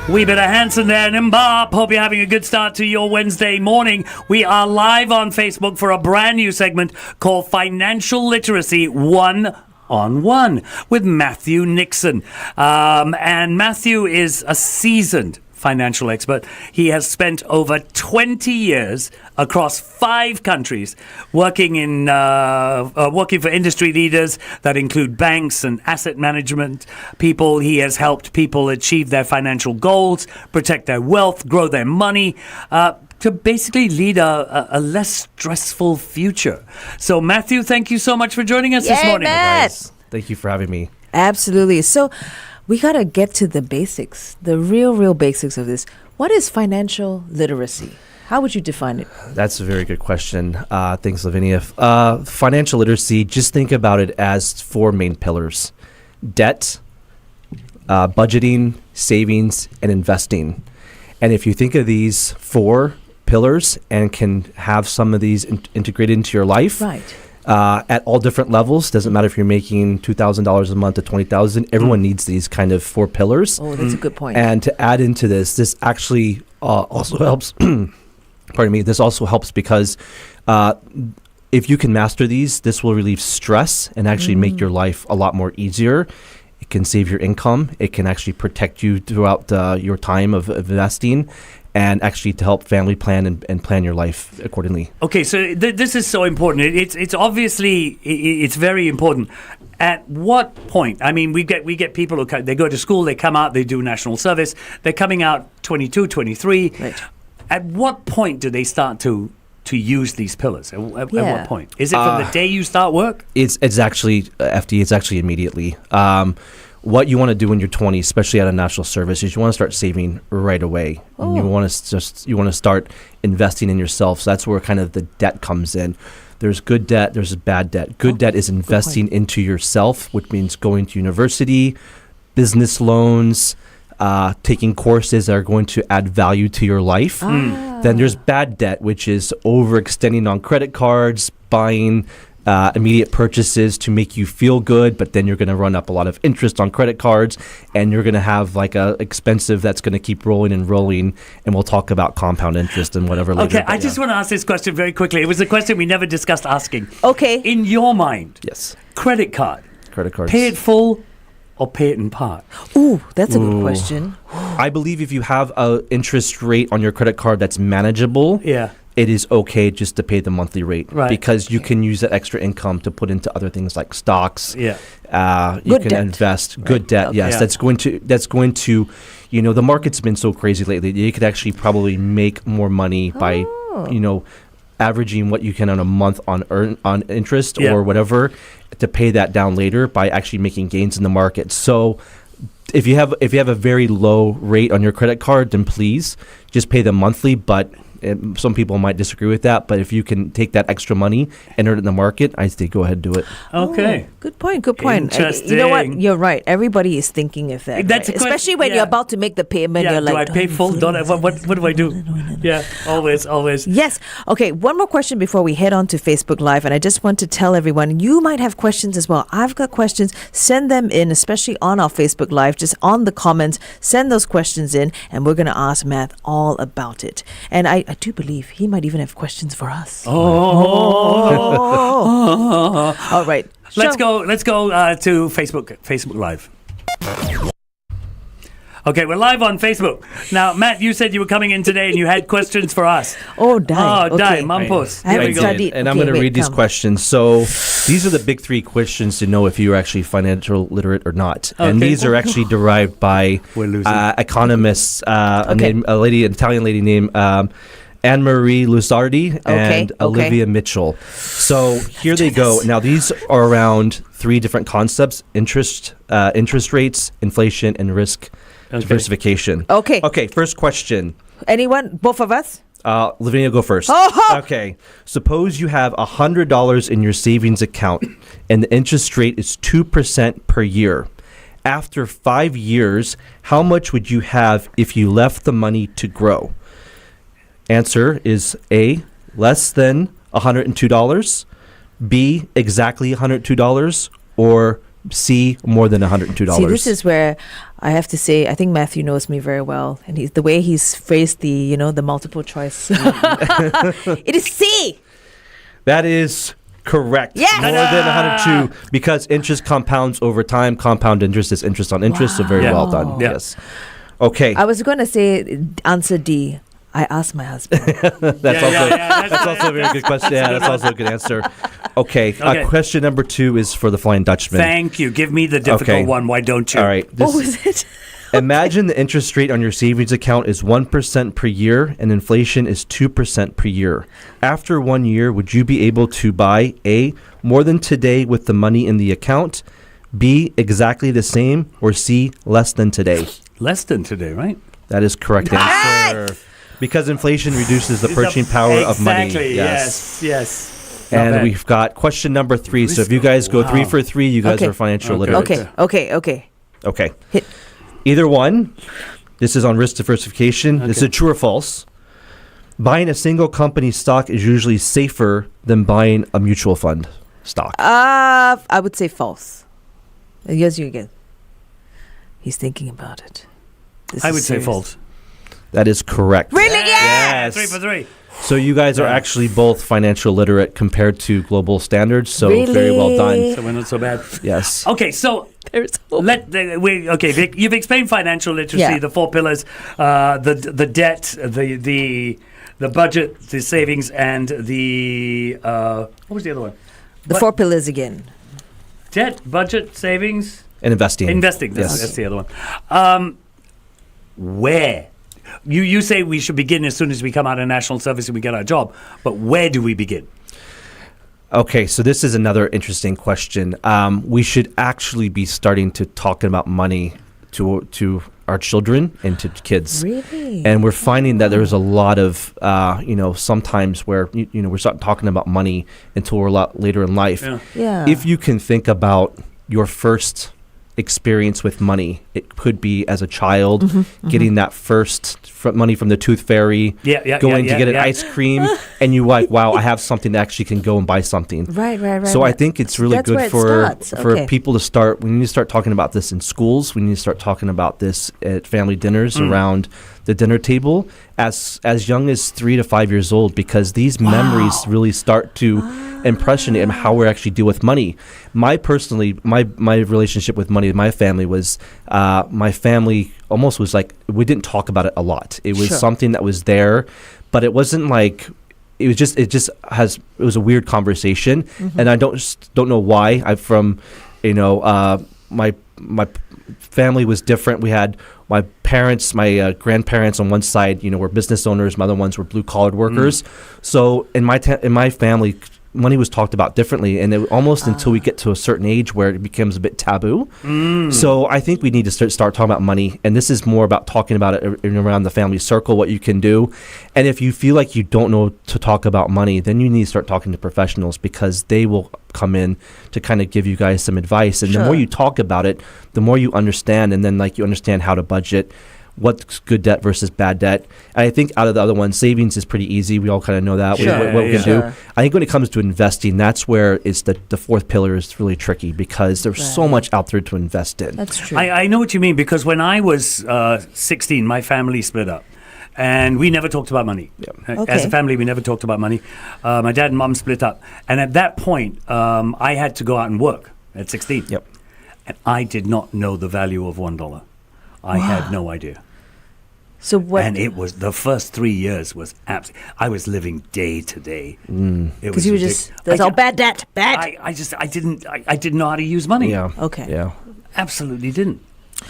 Wee bit of Hanson there and Mbop. Hope you're having a good start to your Wednesday morning. We are live on Facebook for a brand new segment called Financial Literacy 1-on-1 with Matthew Nixon. And Matthew is a seasoned financial expert. He has spent over 20 years across 5 countries working for industry leaders that include banks and asset management people. He has helped people achieve their financial goals, protect their wealth, grow their money, to basically lead a less stressful future. So, Matthew, thank you so much for joining us this morning. Matt. Guys, thank you for having me. Absolutely. So we got to get to the basics, the real basics of this. What is financial literacy? How would you define it? That's a very good question. Thanks, Lavinia. Financial literacy, just think about it as 4 main pillars: debt, budgeting, savings, and investing. And if you think of these 4 pillars and can have some of these integrated into your life, Right. At all different levels, doesn't matter if you're making $2,000 a month to $20,000. Everyone needs these kind of 4 pillars. Oh, that's a good point. And to add into this actually also helps. Pardon me. This also helps because if you can master these, this will relieve stress and actually make your life a lot more easier. It can save your income. It can actually protect you throughout your time of investing, and actually to help family plan and plan your life accordingly. Okay, so this is so important. It's obviously it's very important. At what point? I mean, we get people who they go to school, they come out, they do national service, they're coming out 22, 23. Right. At what point do they start to use these pillars? At what point? Is it from the day you start work? It's actually FD. It's actually immediately. What you want to do in your 20s, especially out of national service, is you want to start saving right away. And you want to start investing in yourself. So that's where kind of the debt comes in. There's good debt. There's bad debt. Good debt is investing into yourself, which means going to university, business loans, taking courses that are going to add value to your life. Then there's bad debt, which is overextending on credit cards, buying immediate purchases to make you feel good, but then you're going to run up a lot of interest on credit cards, and you're going to have like a expensive that's going to keep rolling and rolling, and we'll talk about compound interest and whatever later. Okay, I just want to ask this question very quickly. It was a question we never discussed asking. Okay. In your mind, Yes. credit cards, pay it full or pay it in part? Ooh, that's a good question. I believe if you have an interest rate on your credit card that's manageable, Yeah. it is okay just to pay the monthly rate, Right. because you can use that extra income to put into other things like stocks. Yeah. You Good can debt. invest good debt. Okay. Yes, Yeah. that's going to, the market's been so crazy lately. You could actually probably make more money by, averaging what you can on a month on interest Yeah. or whatever to pay that down later by actually making gains in the market. So if you have a very low rate on your credit card, then please just pay them monthly. But some people might disagree with that, but if you can take that extra money and earn it in the market, I say go ahead and do it. Okay. Oh, good point. Interesting. You know what? You're right. Everybody is thinking of that. That's right? a Especially when yeah. you're about to make the payment. Yeah, You're do like, I pay full? Don't I? What do I do? Yeah, always. Yes. Okay, one more question before we head on to Facebook Live. And I just want to tell everyone, you might have questions as well. I've got questions. Send them in, especially on our Facebook Live, just on the comments. Send those questions in, and we're going to ask Matt all about it. And I do believe he might even have questions for us. All right. Let's go to Facebook Live. Okay, we're live on Facebook. Now, Matt, you said you were coming in today and you had questions for us. Oh, die. Die, Okay. Mampus. I haven't Here we go. studied. And I'm Okay, going to wait, read these come. questions. So these are the big 3 questions to know if you're actually financial literate or not. And Okay. these are actually derived by We're losing. economists, Okay. an Italian lady named Anne-Marie Lusardi and Okay. Olivia Mitchell. So here they go. Now these are around 3 different concepts: interest rates, inflation, and risk diversification. Okay. Okay, first question. Anyone? Both of us? Lavinia, go first. Oh! Okay. Suppose you have $100 in your savings account and the interest rate is 2% per year. After 5 years, how much would you have if you left the money to grow? Answer is A, less than $102, B, exactly $102, or C, more than $102. See, this is where I have to say, I think Matthew knows me very well, and the way he's phrased the multiple choice. It is C. That is correct. Yes! More than 102, because interest compounds over time. Compound interest is interest on interest, so very Yeah. well done. Yeah. Yes. Okay. I was going to say answer D. I asked my husband. That's also a very good question. Yeah, that's also a good answer. Okay. Okay. Question number 2 is for the Flying Dutchman. Thank you. Give me the difficult Okay. one. Why don't you? All right. What was it? Imagine the interest rate on your savings account is 1% per year and inflation is 2% per year. After 1 year, would you be able to buy A, more than today with the money in the account, B, exactly the same, or C, less than today? Less than today, right? That is correct answer. Because inflation reduces the purchasing power of money. Exactly. Yes. Not And bad. we've got question number 3. So if you guys go 3 for 3, you guys Okay. are financial Okay. literate. Okay. Okay. Hit. Either one. This is on risk diversification. This is true or false. Buying a single company stock is usually safer than buying a mutual fund stock. I would say false. Here's you again. He's thinking about it. This I is would say serious. false. That is correct. Really? Yes. 3 for 3. So you guys are actually both financial literate compared to global standards. So Really? very well done. So we're not so bad. Yes. Okay, so There's hope. okay, Vic, you've explained financial literacy, Yeah. the 4 pillars, the debt, the budget, the savings, and the what was the other one? The 4 pillars again. Debt, budget, savings, And investing. investing. Yes. That's the other one. Where? You say we should begin as soon as we come out of national service and we get our job, but where do we begin? Okay, so this is another interesting question. We should actually be starting to talk about money to our children and to kids. Really? And we're finding that there's a lot of, sometimes where, we're starting talking about money until we're a lot later in life. Yeah. Yeah. If you can think about your first experience with money, it could be as a child, getting that first money from the tooth fairy, going to get an ice cream, and you like, wow, I have something that actually can go and buy something. Right. So I think it's really That's where good it for starts. Okay. people to start. We need to start talking about this in schools. We need to start talking about this at family dinners around the dinner table as young as 3 to 5 years old, because these memories really start to impression and how we actually deal with money. My relationship with money, my family was my family almost was like we didn't talk about it a lot. It was something that was there, but it wasn't like it was a weird conversation, and I don't know why. I'm from, my family was different. We had my parents, my grandparents on one side, were business owners. My other ones were blue collar workers. So in my family, money was talked about differently, and it almost until we get to a certain age where it becomes a bit taboo. So I think we need to start talking about money, and this is more about talking about it around the family circle, what you can do. And if you feel like you don't know to talk about money, then you need to start talking to professionals, because they will come in to kind of give you guys some advice. And the more you talk about it, the more you understand, and then you understand how to budget, what's good debt versus bad debt. And I think out of the other ones, savings is pretty easy. We all kind of know that, what we can do. I think when it comes to investing, that's where it's the 4th pillar is really tricky, because there's so much out there to invest in. That's true. I know what you mean, because when I was 16, my family split up. And we never talked about money. Okay. As a family, we never talked about money. My dad and mom split up. And at that point, I had to go out and work at 16. Yep. And I did not know the value of $1. I had no idea. So what? And it was the first 3 years was absolutely. I was living day to day. Because you were just that's all bad debt. Bad. I didn't know how to use money. Yeah. Okay. Yeah. Absolutely didn't.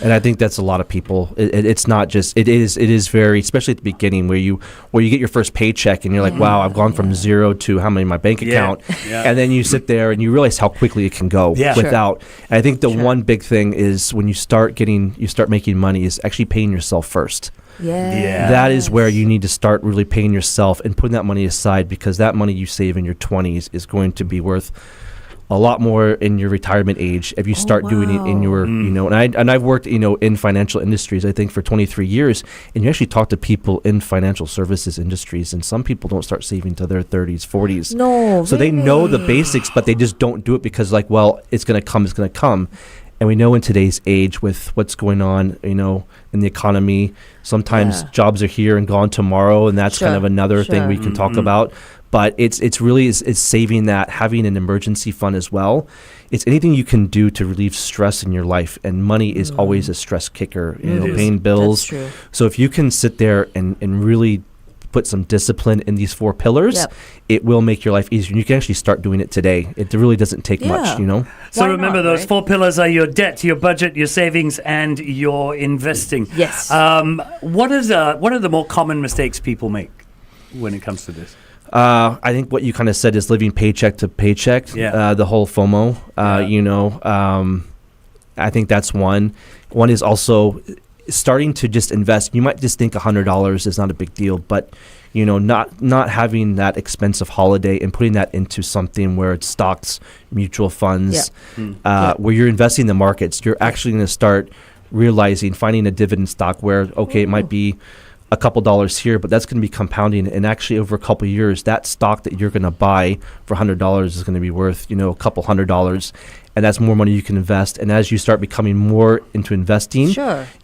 And I think that's a lot of people. It's not just. It is very, especially at the beginning where you get your first paycheck and you're like, wow, I've gone from 0 to how many in my bank account, and then you sit there and you realize how quickly it can go without. And I think the one big thing is when you start making money is actually paying yourself first. Yeah. That is where you need to start really paying yourself and putting that money aside, because that money you save in your 20s is going to be worth a lot more in your retirement age if you start doing it in your, and I've worked, in financial industries, I think for 23 years, and you actually talk to people in financial services industries, and some people don't start saving till their 30s, 40s. No, so they know the basics, but they just don't do it because it's going to come. And And we know in today's age with what's going on, in the economy, sometimes jobs are here and gone tomorrow, and that's kind of another thing we can talk about. But it's really is saving that, having an emergency fund as well. It's anything you can do to relieve stress in your life, and money is always a stress kicker. Paying bills. That's true. So if you can sit there and really put some discipline in these 4 pillars, it will make your life easier. And you can actually start doing it today. It really doesn't take much, So Why remember, not, those right? 4 pillars are your debt, your budget, your savings, and your investing. Yes. What are the more common mistakes people make when it comes to this? I think what you kind of said is living paycheck to paycheck. The whole FOMO. I think that's one. One is also starting to just invest. You might just think $100 is not a big deal, but not having that expensive holiday and putting that into something where it's stocks, mutual funds, where you're investing in the markets. You're actually going to start realizing, finding a dividend stock where it might be a couple dollars here, but that's going to be compounding, and actually over a couple of years, that stock that you're going to buy for $100 is going to be worth a couple $100, and that's more money you can invest. And as you start becoming more into investing,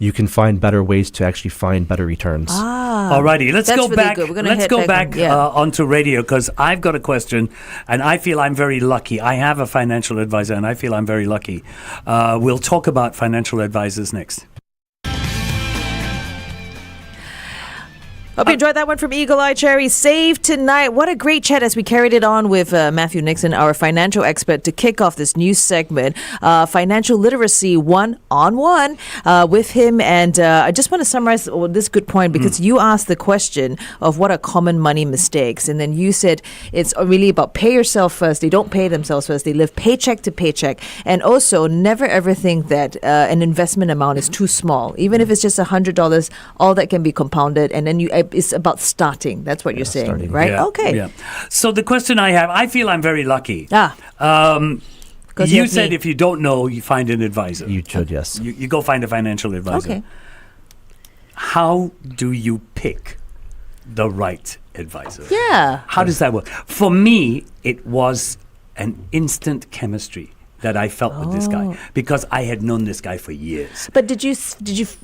you can find better ways to actually find better returns. Alrighty, let's go really back. good. We're gonna Let's head go back back on- onto radio, because I've got a question, and I feel I'm very lucky. I have a financial advisor, and I feel I'm very lucky. We'll talk about financial advisors next. Hope you enjoyed that one from Eagle Eye Cherry. Save tonight. What a great chat as we carried it on with Matthew Nixon, our financial expert, to kick off this new segment, Financial Literacy 1-on-1 with him. And I just want to summarize this good point, because you asked the question of what are common money mistakes. And then you said it's really about pay yourself first. They don't pay themselves first. They live paycheck to paycheck. And also never ever think that an investment amount is too small. Even if it's just $100, all that can be compounded. And then it's about starting. That's what you're saying, right? Yeah, Okay. Yeah. So the question I have, I feel I'm very lucky. You said if you don't know, you find an advisor. You should, yes. You go find a financial advisor. Okay. How do you pick the right advisor? Yeah. How does that work? For me, it was an instant chemistry that I felt with this guy, because I had known this guy for years. But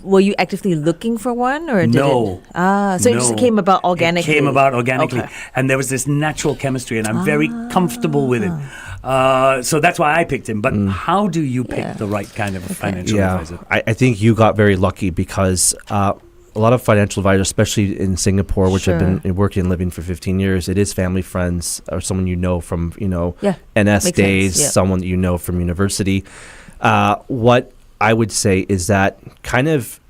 were you actively looking for one, or No. So it just came about organically. It came about organically. Okay. And there was this natural chemistry, and I'm very comfortable with it. So that's why I picked him. But how do you pick the right kind of financial advisor? I think you got very lucky, because a lot of financial advisors, especially in Singapore, which I've been working and living for 15 years, it is family, friends, or someone from NS Makes days, sense. Yeah. someone that from university. What I would say is that kind of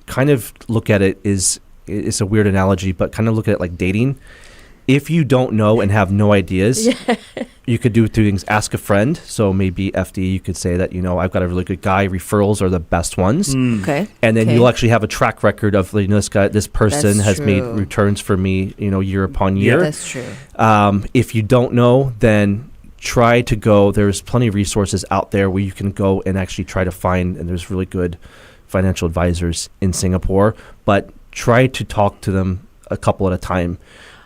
look at it it's a weird analogy, but kind of look at it like dating. If you don't know and have no ideas, you could do 2 things. Ask a friend. So maybe FD, you could say that, I've got a really good guy. Referrals are the best ones. Okay. And then you'll actually have a track record of, this person has made returns for me, year upon year. That's true. If you don't know, then try to go. There's plenty of resources out there where you can go and actually try to find, and there's really good financial advisors in Singapore, but try to talk to them a couple at a time.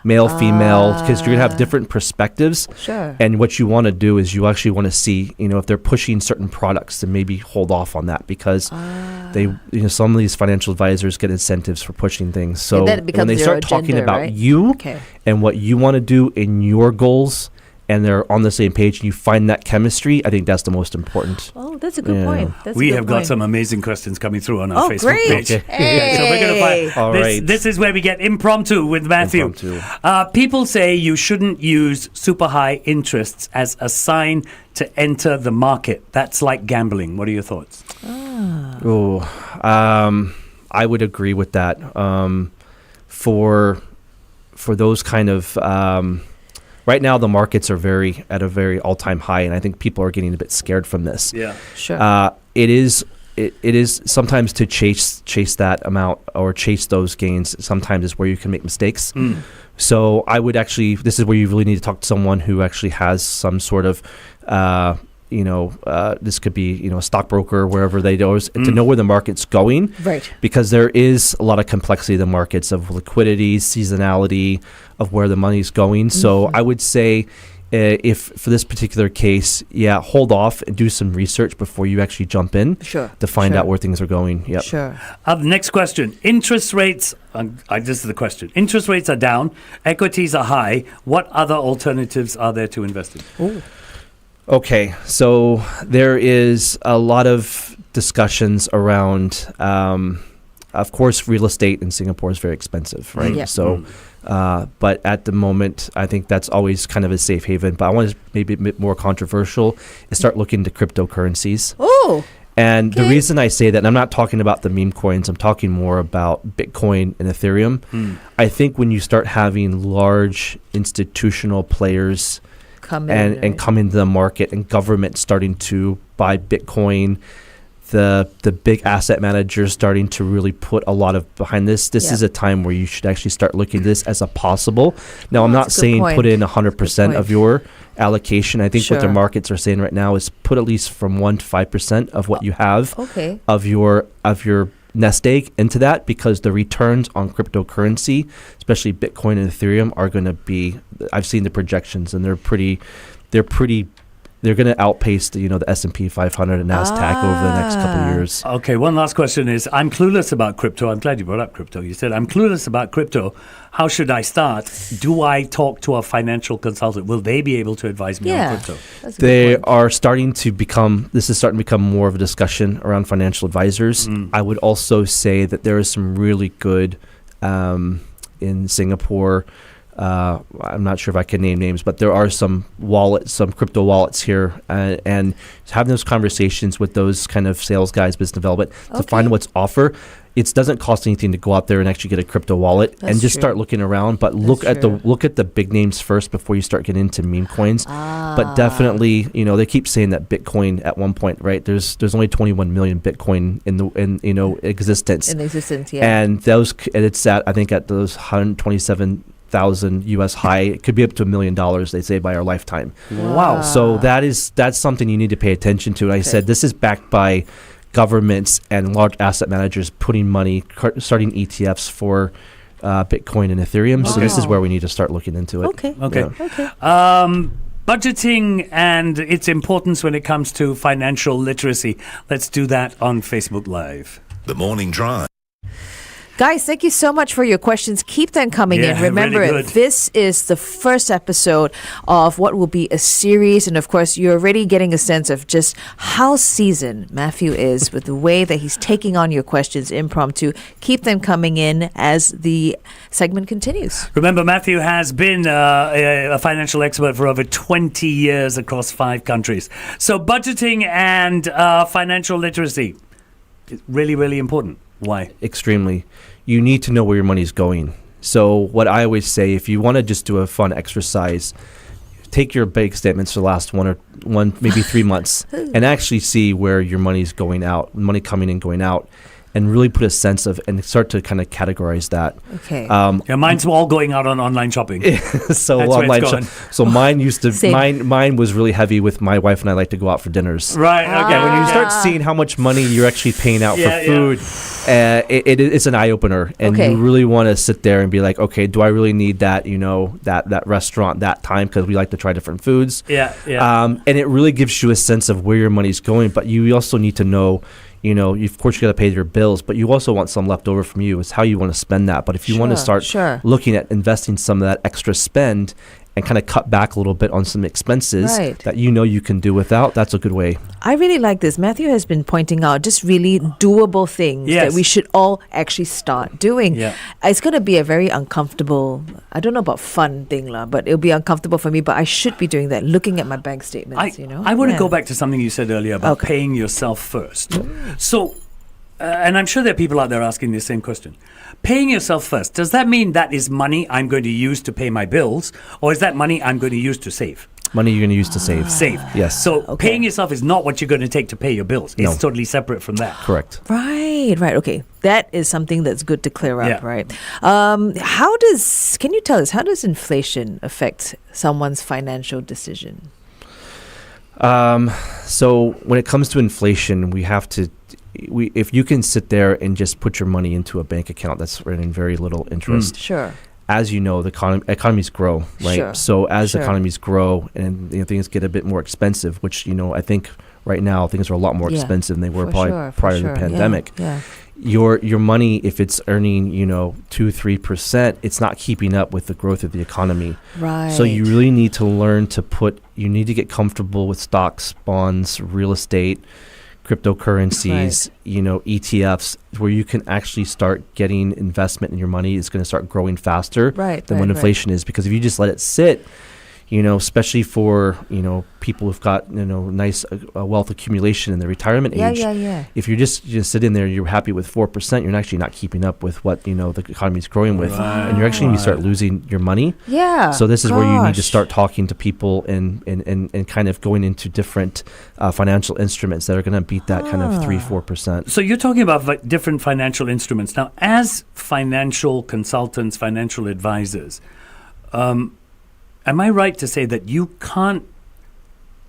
Male, female, because you're going to have different perspectives. Sure. And what you want to do is you actually want to see, if they're pushing certain products, then maybe hold off on that, because some of these financial advisors get incentives for pushing things. So when they start talking about you and what you want to do in your goals, and they're on the same page, and you find that chemistry, I think that's the most important. Oh, that's a good point. We have got some amazing questions coming through on our Facebook great. page. Okay. Yeah, so we're going to find All right. This is where we get impromptu with Matthew. Impromptu. People say you shouldn't use super high interests as a sign to enter the market. That's like gambling. What are your thoughts? I would agree with that. For those kind of right now, the markets are at a very all-time high, and I think people are getting a bit scared from this. Yeah, sure. It is sometimes to chase that amount or chase those gains. Sometimes is where you can make mistakes. So I would actually, this is where you really need to talk to someone who actually has some sort of, this could be, a stockbroker, wherever they go, to know where the market's going. Right. Because there is a lot of complexity in the markets of liquidity, seasonality, of where the money's going. So I would say if for this particular case, hold off and do some research before you actually jump in. Sure. To find Sure. out where things are going. Yep. Sure. Next question. Interest rates, this is the question. Interest rates are down, equities are high. What other alternatives are there to invest in? Ooh. Okay, so there is a lot of discussions around, of course, real estate in Singapore is very expensive, right? Yeah. So, but at the moment, I think that's always kind of a safe haven. But I want to maybe a bit more controversial is start looking into cryptocurrencies. Oh. And the Okay. reason I say that, and I'm not talking about the meme coins, I'm talking more about Bitcoin and Ethereum. I think when you start having large institutional players Come and in. come into the market and government starting to buy Bitcoin, the big asset managers starting to really put a lot of behind this. This Yeah. is a time where you should actually start looking at this as a possible. Now, I'm Oh, not that's a good saying point. put in That's a good 100% of point. your allocation. I think what the Sure. markets are saying right now is put at least from 1 to 5% of what you have Okay. of your nest egg into that, because the returns on cryptocurrency, especially Bitcoin and Ethereum, are going to be, I've seen the projections and they're going to outpace the S&P 500 and NASDAQ over the next couple of years. Okay, one last question is, I'm clueless about crypto. I'm glad you brought up crypto. You said, I'm clueless about crypto. How should I start? Do I talk to a financial consultant? Will they be able to advise me on crypto? That's a They good point. are starting to become, this is starting to become more of a discussion around financial advisors. I would also say that there is some really good in Singapore. I'm not sure if I can name names, but there are some crypto wallets here, and having those conversations with those kind of sales guys, business development, to find what's offer. It doesn't cost anything to go out there and actually get a crypto wallet and That's just true. start looking around. But look at the big names first before you start getting into meme coins. But definitely, they keep saying that Bitcoin at one point, right? There's only 21 million Bitcoin in existence. In existence, yeah. And it's at, I think, at those 127,000 US high. It could be up to $1 million, they say, by our lifetime. Wow. So that's something you need to pay attention to. And I said this is backed by governments and large asset managers putting money, starting ETFs for Bitcoin and Ethereum. So this is where we need to start looking into it. Okay. Okay. Yeah. Okay. Budgeting and its importance when it comes to financial literacy. Let's do that on Facebook Live. The Morning Drive. Guys, thank you so much for your questions. Keep them coming Yeah, in. Remember, really good. this is the first episode of what will be a series. And of course, you're already getting a sense of just how seasoned Matthew is with the way that he's taking on your questions impromptu. Keep them coming in as the segment continues. Remember, Matthew has been a financial expert for over 20 years across 5 countries. So budgeting and financial literacy is really, really important. Why? Extremely. You need to know where your money is going. So what I always say, if you want to just do a fun exercise, take your bank statements for the last maybe 3 months and actually see where your money is going out, money coming in, going out, and really put a sense of and start to kind of categorize that. Okay. Yeah, mine's all going out on online shopping. So That's where online it's going. so mine used to Same. mine was really heavy with my wife, and I like to go out for dinners. Right, okay. Yeah, when you start seeing how much money you're actually paying out Yeah, for food, it's an eye opener, and Okay. you really want to sit there and be like, okay, do I really need that? That restaurant that time, because we like to try different foods. Yeah. And it really gives you a sense of where your money's going, but you also need to know. Of course, you got to pay your bills, but you also want some left over from you. Is how you want to spend that. But if you want to start looking at investing some of that extra spend and kind of cut back a little bit on some expenses that you can do without, that's a good way. I really like this. Matthew has been pointing out just really doable things that we should all actually start doing. Yeah. It's going to be a very uncomfortable, I don't know about fun thing, but it'll be uncomfortable for me, but I should be doing that, looking at my bank statements, I want to go back to something you said earlier about paying yourself first. So, and I'm sure there are people out there asking the same question. Paying yourself first, does that mean that is money I'm going to use to pay my bills, or is that money I'm going to use to save? Money you're going to use to save. Save. Yes. So paying yourself is not what you're going to take to pay your bills. It's totally separate from that. Correct. Right. Okay. That is something that's good to clear up, Yeah. right? Can you tell us, how does inflation affect someone's financial decision? So when it comes to inflation, if you can sit there and just put your money into a bank account that's earning very little interest, Sure. as you know, the economies grow, right? Sure. So as Sure. economies grow and things get a bit more expensive, which I think right now things are a lot more Yeah. expensive than they were For probably sure, for prior to sure. the Yeah, pandemic. Yeah. Your money, if it's earning 2-3%, it's not keeping up with the growth of the economy. Right. So you really need to learn to you need to get comfortable with stocks, bonds, real estate, cryptocurrencies, ETFs, where you can actually start getting investment in your money. It's going to start growing faster than when inflation is, because if you just let it sit, especially for, people who've got, nice wealth accumulation in their retirement age. Yeah. If you just sit in there, you're happy with 4%, you're actually not keeping up with what, the economy's growing with. And you're actually going to start losing your money. Yeah. So this is where you need to gosh. start talking to people and kind of going into different financial instruments that are going to beat that kind of 3-4%. So you're talking about different financial instruments. Now, as financial consultants, financial advisors, am I right to say that you can't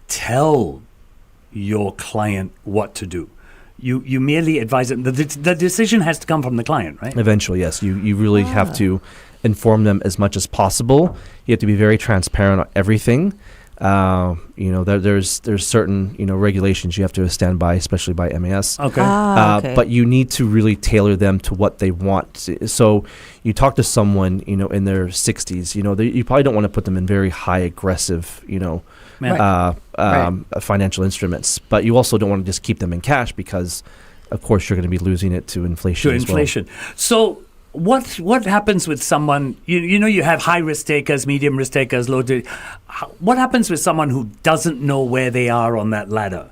tell your client what to do? You merely advise them. The decision has to come from the client, right? Eventually, yes. You really have to inform them as much as possible. You have to be very transparent on everything. There's certain regulations you have to stand by, especially by MAS. Okay. Okay. But you need to really tailor them to what they want. So you talk to someone in their 60s. You probably don't want to put them in very high aggressive financial instruments, but you also don't want to just keep them in cash, because of course you're going to be losing it to inflation. So what happens with someone, you have high risk takers, medium risk takers, low risk. What happens with someone who doesn't know where they are on that ladder?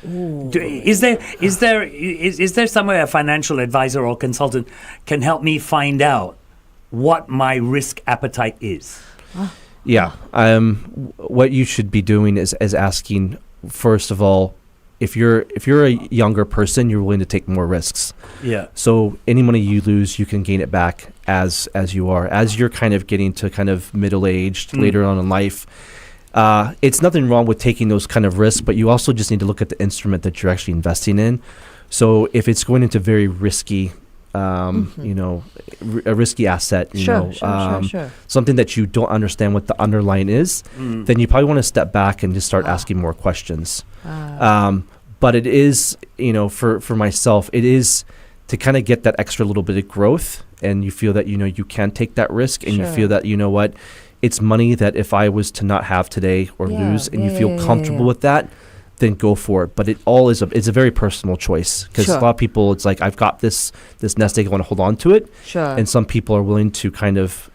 Is there somewhere a financial advisor or consultant can help me find out what my risk appetite is? Yeah. What you should be doing is asking, first of all, if you're a younger person, you're willing to take more risks. Yeah. So any money you lose, you can gain it back as you are. As you're kind of getting to kind of middle-aged, later on in life, it's nothing wrong with taking those kind of risks, but you also just need to look at the instrument that you're actually investing in. So if it's going into very risky, a risky asset, Sure. something that you don't understand what the underlying is, then you probably want to step back and just start asking more questions. But it is, for myself, it is to kind of get that extra little bit of growth, and you feel that, you can take that risk, and you feel that, it's money that if I was to not have today or lose, and you feel comfortable with that, then go for it. But it all is it's a very personal choice, because a lot of people, it's like, I've got this nest egg, I want to hold on to it. Sure. And some people are willing to kind of,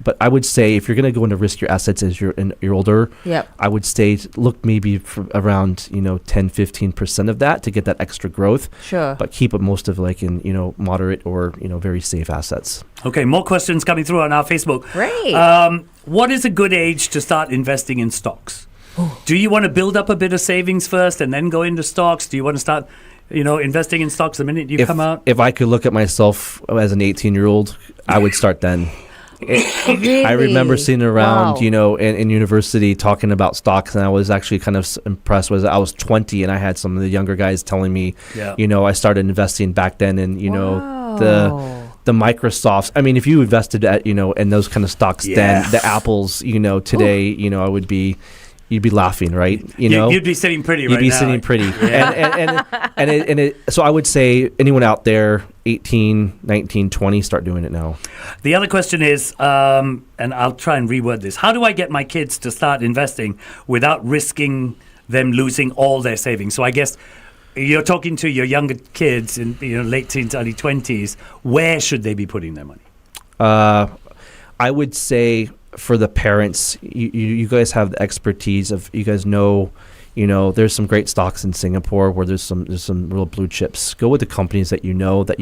but I would say if you're going to go into risk your assets as you're older, I would say look maybe for around, 10-15% of that to get that extra growth. Sure. But keep it most of in, moderate or, very safe assets. Okay, more questions coming through on our Facebook. Great. What is a good age to start investing in stocks? Do you want to build up a bit of savings first and then go into stocks? Do you want to start, investing in stocks the minute you come out? If I could look at myself as an 18-year-old, I would start then. Really? I remember sitting around, Wow. in university talking about stocks, and I was actually kind of impressed. I was 20, and I had some of the younger guys telling me, I started investing back then, and the Microsofts. I mean, if you invested at in those kind of stocks, then the Apples, today, I would be. You'd be laughing, right? You'd be sitting pretty right now. You'd be sitting pretty. So I would say anyone out there, 18, 19, 20, start doing it now. The other question is, and I'll try and reword this, how do I get my kids to start investing without risking them losing all their savings? So I guess you're talking to your younger kids in late teens, early 20s. Where should they be putting their money? I would say for the parents, you guys have the expertise of, you guys know, there's some great stocks in Singapore where there's some real blue chips. Go with the companies that know that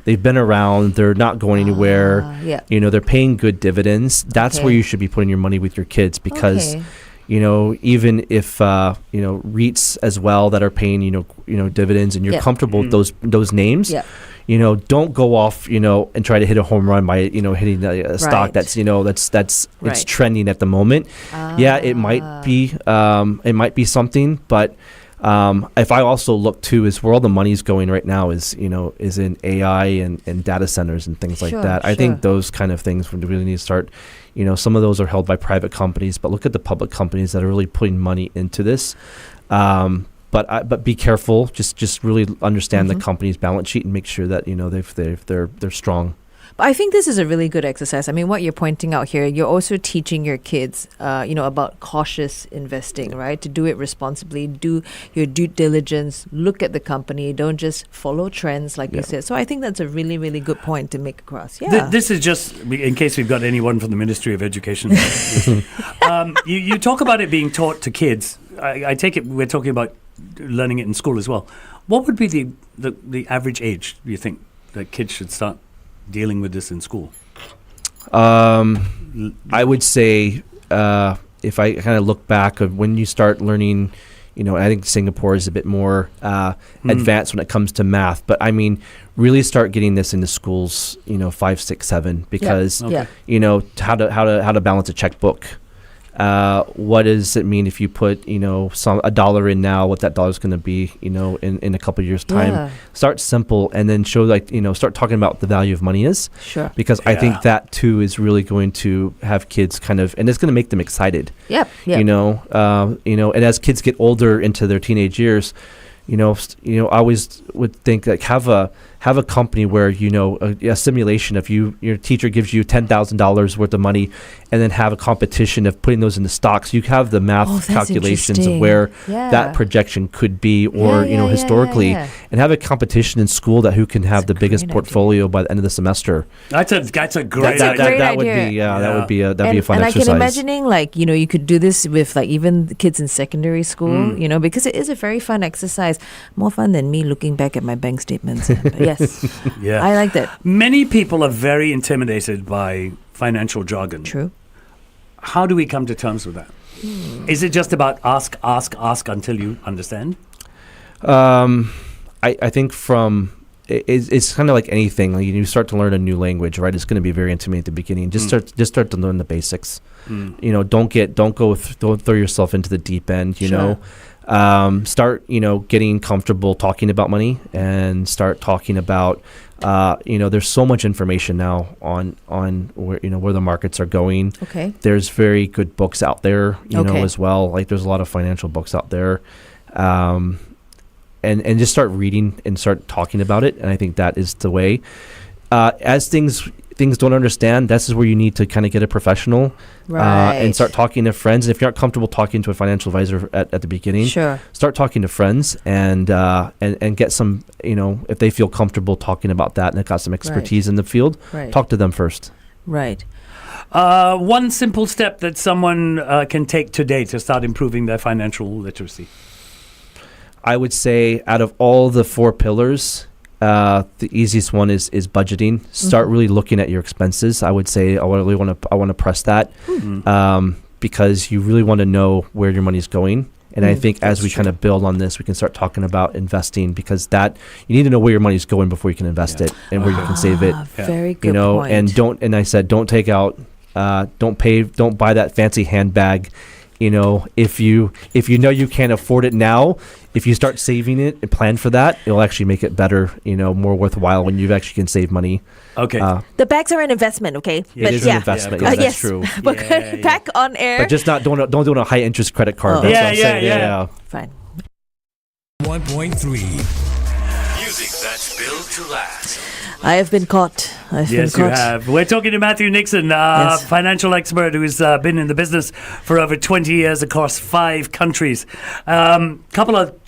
they've been around, they're not going anywhere. They're paying good dividends. That's where you should be putting your money with your kids, because even if REITs as well that are paying dividends, and you're comfortable with those names. Don't go off, and try to hit a home run by, hitting a stock that's, it's trending at the moment. It might be something, but If I also look too, is where all the money's going right now is in AI and data centers and things like that. I think those kind of things we really need to start. Some of those are held by private companies, but look at the public companies that are really putting money into this. But be careful. Just really understand the company's balance sheet and make sure that they're strong. But I think this is a really good exercise. I mean, what you're pointing out here, you're also teaching your kids, about cautious investing, right? To do it responsibly, do your due diligence, look at the company, don't just follow trends like you said. So I think that's a really, really good point to make across. Yeah. This is just in case we've got anyone from the Ministry of Education. You talk about it being taught to kids. I take it we're talking about learning it in school as well. What would be the average age, do you think, that kids should start dealing with this in school? I would say if I kind of look back of when you start learning, I think Singapore is a bit more advanced when it comes to math. But I mean, really start getting this into schools, 5, 6, 7, because how to balance a checkbook. What does it mean if you put a dollar in now, what that dollar is going to be in a couple of years time? Start simple and then show start talking about what the value of money is, because I think that too is really going to have kids kind of, and it's going to make them excited. And as kids get older into their teenage years, I always would think like have a company where a simulation of your teacher gives you $10,000 worth of money, and then have a competition of putting those into stocks. You have the math calculations of where that projection could be, or historically, and have a competition in school that who can have the biggest portfolio by the end of the semester. That's a great idea. That would be a fun exercise. And I can imagining you could do this with even the kids in secondary school, because it is a very fun exercise, more fun than me looking back at my bank statements. But yes, I like that. Many people are very intimidated by financial jargon. True. How do we come to terms with that? Is it just about ask until you understand? I think it's kind of like anything. Like you start to learn a new language, right? It's going to be very intimidating at the beginning. Just start to learn the basics. Don't throw yourself into the deep end. Start getting comfortable talking about money, and start talking about there's so much information now on where where the markets are going. There's very good books out there as well. Like there's a lot of financial books out there, and just start reading and start talking about it. And I think that is the way. As things don't understand, this is where you need to kind of get a professional, and start talking to friends. And if you're not comfortable talking to a financial advisor at the beginning, start talking to friends and get some, if they feel comfortable talking about that and they've got some expertise in the field, talk to them first. Right. One simple step that someone can take today to start improving their financial literacy. I would say out of all the 4 pillars, the easiest one is budgeting. Start really looking at your expenses. I would say I want to press that, because you really want to know where your money is going. And I think as we kind of build on this, we can start talking about investing, because that you need to know where your money is going before you can invest it and where you can save it. Very good point. And don't take out, don't buy that fancy handbag. If you know you can't afford it now, if you start saving it and plan for that, it'll actually make it better, more worthwhile when you actually can save money. Okay. The bags are an investment, okay? It is an investment. Yeah, that's true. But back on air. But just don't do it on a high interest credit card. That's what I'm saying. Fine. 1.3 Music that's built to last. I have been caught. You have. We're talking to Matthew Nixon, financial expert who's been in the business for over 20 years across 5 countries. 2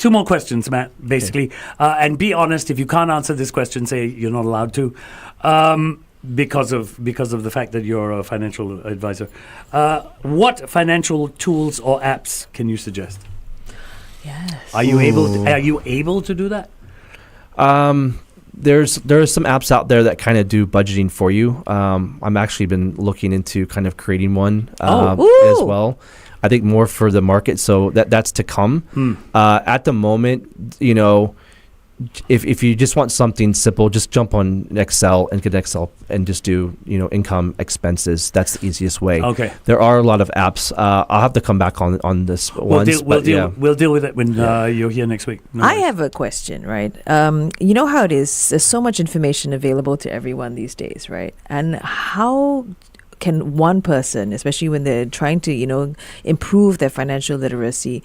more questions, Matt, basically. And be honest, if you can't answer this question, say you're not allowed to, because of the fact that you're a financial advisor. What financial tools or apps can you suggest? Yes. Are you able to do that? There's some apps out there that kind of do budgeting for you. I'm actually been looking into kind of creating one as well. I think more for the market, so that's to come. At the moment, if you just want something simple, just jump on Excel and get Excel and just do, income expenses. That's the easiest way. Okay. There are a lot of apps. I'll have to come back on this once. We'll deal with it when you're here next week. No I worries. have a question, right? You know how it is. There's so much information available to everyone these days, right? And how can one person, especially when they're trying to, improve their financial literacy,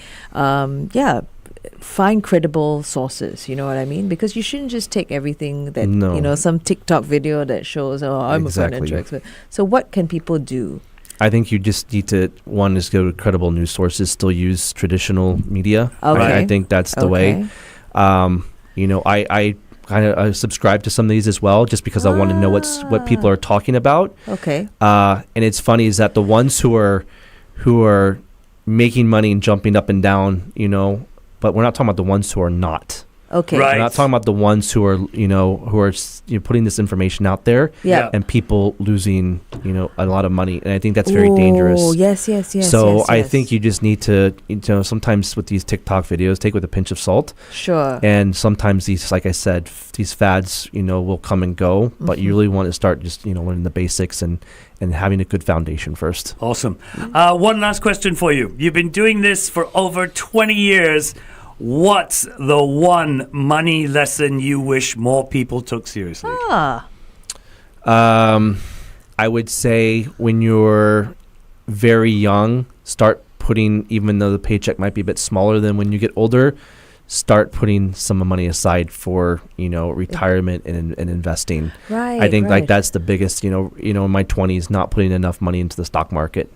find credible sources, you know what I mean? Because you shouldn't just take everything that, some TikTok video that shows, I'm a financial expert. So what can people do? I think you just need to, one is go to credible news sources, still use traditional media. Okay. I think that's the way. I kind of subscribe to some of these as well, just because I want to know what people are talking about. Okay. And it's funny is that the ones who are making money and jumping up and down, but we're not talking about the ones who are not. Okay. Right. We're not talking about the ones who are, putting this information out there, Yeah. and people losing, a lot of money, and I think that's very dangerous. Oh, yes. So I think you just need to, sometimes with these TikTok videos, take with a pinch of salt. Sure. And sometimes these, like I said, these fads, will come and go, but you really want to start just, learning the basics and having a good foundation first. Awesome. One last question for you. You've been doing this for over 20 years. What's the one money lesson you wish more people took seriously? I would say when you're very young, start putting, even though the paycheck might be a bit smaller than when you get older, start putting some money aside for, retirement and investing. Right. I think like that's the biggest, in my 20s, not putting enough money into the stock market.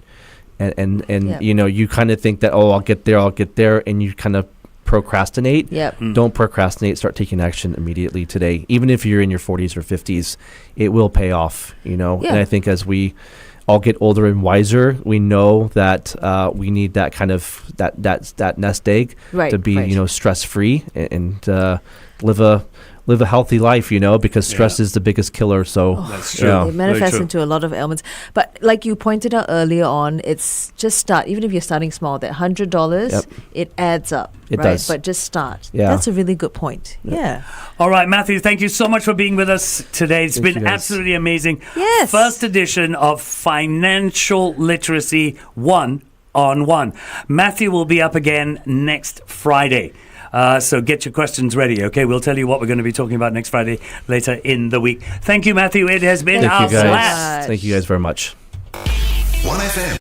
And you kind of think that, I'll get there. And you kind of procrastinate. Yep. Don't procrastinate. Start taking action immediately today. Even if you're in your 40s or 50s, it will pay off, And I think as we all get older and wiser, we know that we need that kind of that nest egg to be stress free and live a healthy life, because stress is the biggest killer. So that's true. It manifests Very true. into a lot of ailments. But like you pointed out earlier on, it's just start. Even if you're starting small, that $100, it adds up. It right? does. But just start. Yeah. That's a really good point. Yeah. All right, Matthew, thank you so much for being with us today. It's Thank been you, guys. absolutely amazing. Yes. First edition of Financial Literacy 1-on-1. Matthew will be up again next Friday. So get your questions ready, okay? We'll tell you what we're going to be talking about next Friday later in the week. Thank you, Matthew. It has been Thank our you guys. blast. Thank you guys very much. 1FM.